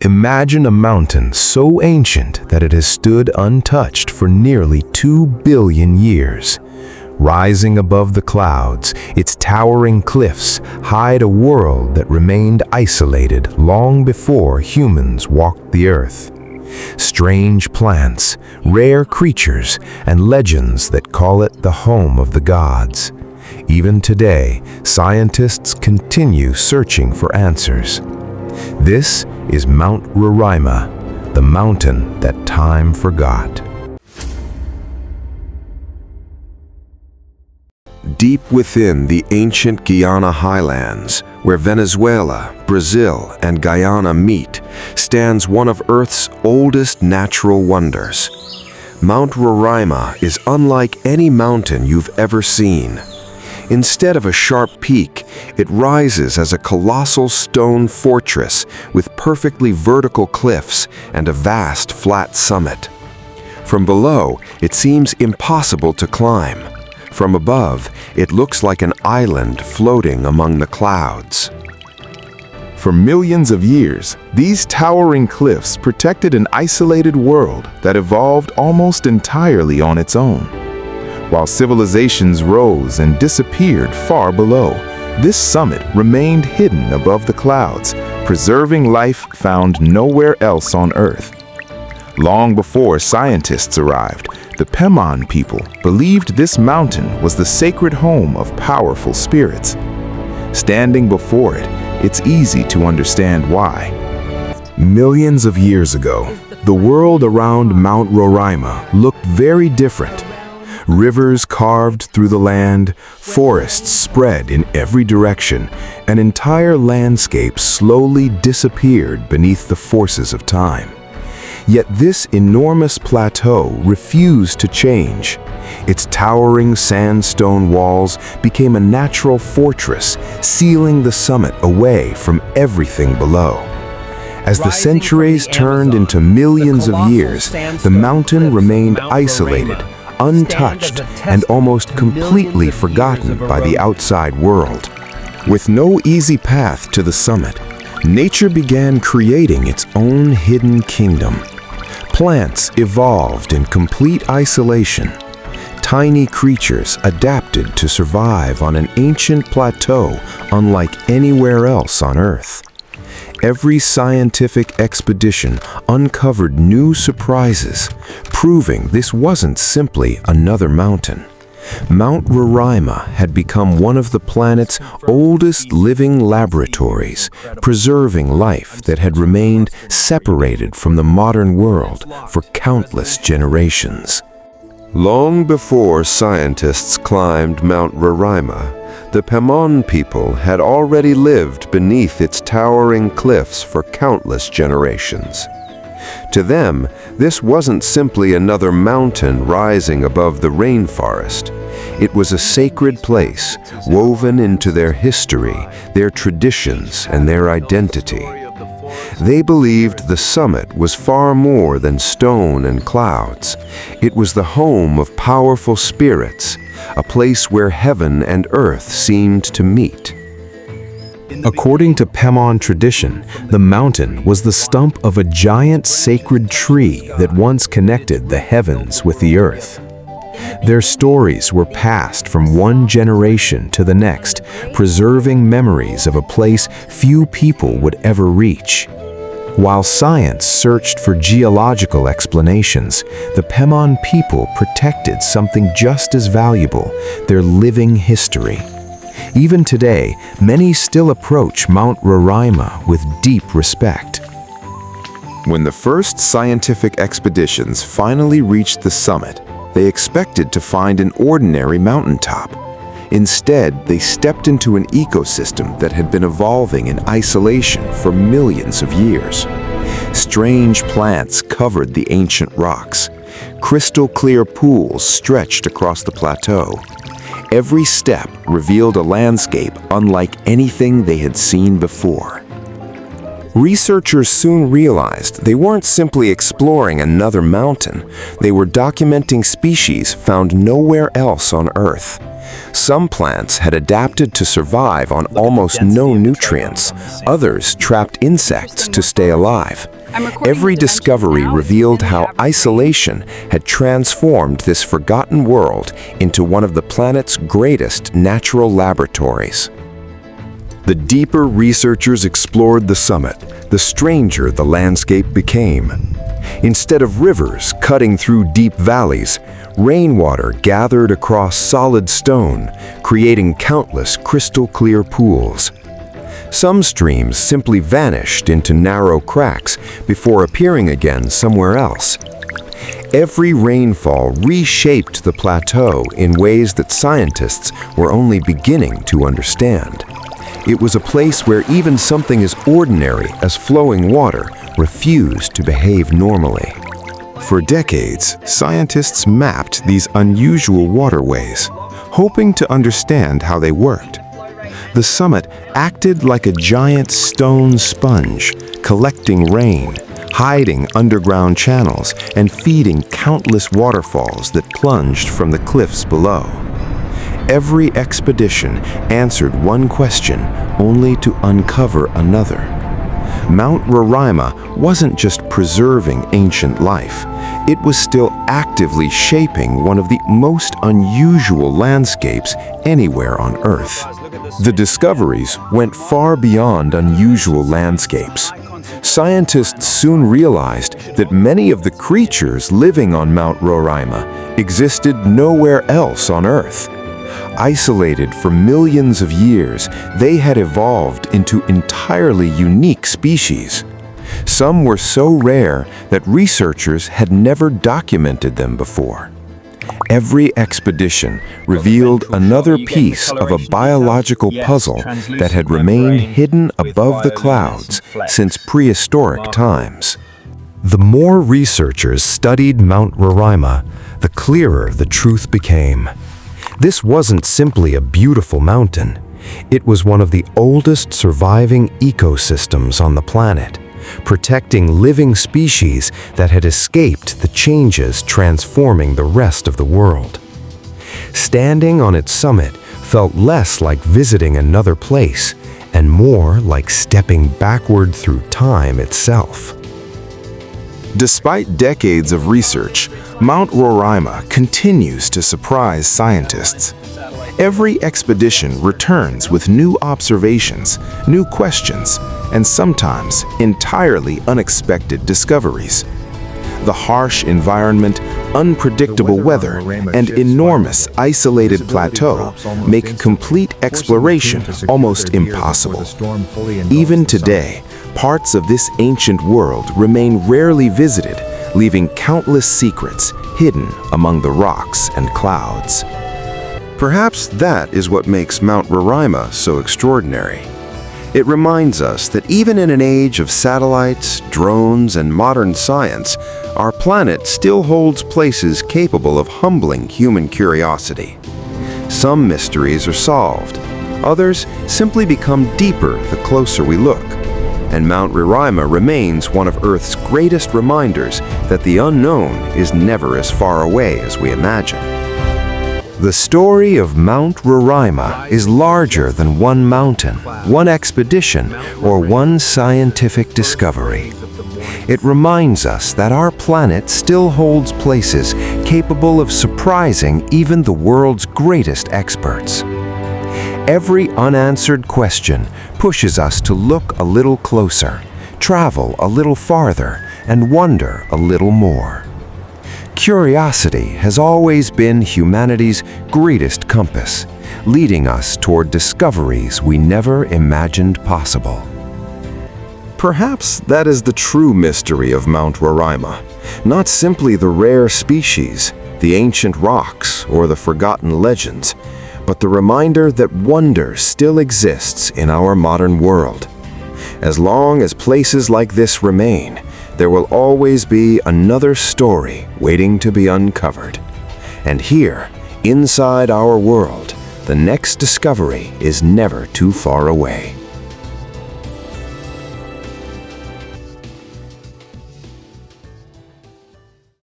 Imagine a mountain so ancient that it has stood untouched for nearly 2 billion years. Rising above the clouds, its towering cliffs hide a world that remained isolated long before humans walked the earth. Strange plants, rare creatures, and legends that call it the home of the gods. Even today, scientists continue searching for answers. This is Mount Roraima, the mountain that time forgot. Deep within the ancient Guyana highlands, where Venezuela, Brazil, and Guyana meet, stands one of Earth's oldest natural wonders. Mount Roraima is unlike any mountain you've ever seen. Instead of a sharp peak, it rises as a colossal stone fortress with perfectly vertical cliffs and a vast flat summit. From below, it seems impossible to climb. From above, it looks like an island floating among the clouds. For millions of years, these towering cliffs protected an isolated world that evolved almost entirely on its own. While civilizations rose and disappeared far below, this summit remained hidden above the clouds, preserving life found nowhere else on Earth. Long before scientists arrived, the Pemon people believed this mountain was the sacred home of powerful spirits. Standing before it, it's easy to understand why. Millions of years ago, the world around Mount Roraima looked very different. Rivers carved through the land, forests spread in every direction, and entire landscapes slowly disappeared beneath the forces of time. Yet this enormous plateau refused to change. Its towering sandstone walls became a natural fortress, sealing the summit away from everything below. As the centuries turned into millions of years, the mountain remained isolated, untouched, and almost completely forgotten by the outside world. With no easy path to the summit, nature began creating its own hidden kingdom. Plants evolved in complete isolation. Tiny creatures adapted to survive on an ancient plateau unlike anywhere else on Earth. Every scientific expedition uncovered new surprises, proving this wasn't simply another mountain. Mount Roraima had become one of the planet's oldest living laboratories, preserving life that had remained separated from the modern world for countless generations. Long before scientists climbed Mount Roraima, the Pemon people had already lived beneath its towering cliffs for countless generations. To them, this wasn't simply another mountain rising above the rainforest. It was a sacred place woven into their history, their traditions, and their identity. They believed the summit was far more than stone and clouds. It was the home of powerful spirits, a place where heaven and earth seemed to meet. According to Pemon tradition, the mountain was the stump of a giant sacred tree that once connected the heavens with the earth. Their stories were passed from one generation to the next, preserving memories of a place few people would ever reach. While science searched for geological explanations, the Pemon people protected something just as valuable, their living history. Even today, many still approach Mount Roraima with deep respect. When the first scientific expeditions finally reached the summit, they expected to find an ordinary mountaintop. Instead, they stepped into an ecosystem that had been evolving in isolation for millions of years. Strange plants covered the ancient rocks. Crystal-clear pools stretched across the plateau. Every step revealed a landscape unlike anything they had seen before. Researchers soon realized they weren't simply exploring another mountain. They were documenting species found nowhere else on Earth. Some plants had adapted to survive on almost no nutrients. Others trapped insects to stay alive. Every discovery revealed how isolation had transformed this forgotten world into one of the planet's greatest natural laboratories. The deeper researchers explored the summit, the stranger the landscape became. Instead of rivers cutting through deep valleys, rainwater gathered across solid stone, creating countless crystal-clear pools. Some streams simply vanished into narrow cracks before appearing again somewhere else. Every rainfall reshaped the plateau in ways that scientists were only beginning to understand. It was a place where even something as ordinary as flowing water refused to behave normally. For decades, scientists mapped these unusual waterways, hoping to understand how they worked. The summit acted like a giant stone sponge, collecting rain, hiding underground channels, and feeding countless waterfalls that plunged from the cliffs below. Every expedition answered one question, only to uncover another. Mount Roraima wasn't just preserving ancient life, it was still actively shaping one of the most unusual landscapes anywhere on Earth. The discoveries went far beyond unusual landscapes. Scientists soon realized that many of the creatures living on Mount Roraima existed nowhere else on Earth. Isolated for millions of years, they had evolved into entirely unique species. Some were so rare that researchers had never documented them before. Every expedition revealed another piece of a biological puzzle that had remained hidden above the clouds since prehistoric times. The more researchers studied Mount Roraima, the clearer the truth became. This wasn't simply a beautiful mountain. It was one of the oldest surviving ecosystems on the planet, protecting living species that had escaped the changes transforming the rest of the world. Standing on its summit felt less like visiting another place and more like stepping backward through time itself. Despite decades of research, Mount Roraima continues to surprise scientists. Every expedition returns with new observations, new questions, and sometimes entirely unexpected discoveries. The harsh environment, unpredictable weather, and enormous isolated plateau make complete exploration almost impossible. Even today, parts of this ancient world remain rarely visited, leaving countless secrets hidden among the rocks and clouds. Perhaps that is what makes Mount Roraima so extraordinary. It reminds us that even in an age of satellites, drones, and modern science, our planet still holds places capable of humbling human curiosity. Some mysteries are solved, others simply become deeper the closer we look. And Mount Roraima remains one of Earth's greatest reminders that the unknown is never as far away as we imagine. The story of Mount Roraima is larger than one mountain, one expedition, or one scientific discovery. It reminds us that our planet still holds places capable of surprising even the world's greatest experts. Every unanswered question pushes us to look a little closer, travel a little farther, and wonder a little more. Curiosity has always been humanity's greatest compass, leading us toward discoveries we never imagined possible. Perhaps that is the true mystery of Mount Roraima, not simply the rare species, the ancient rocks, or the forgotten legends, but the reminder that wonder still exists in our modern world. As long as places like this remain, there will always be another story waiting to be uncovered. And here, inside our world, the next discovery is never too far away.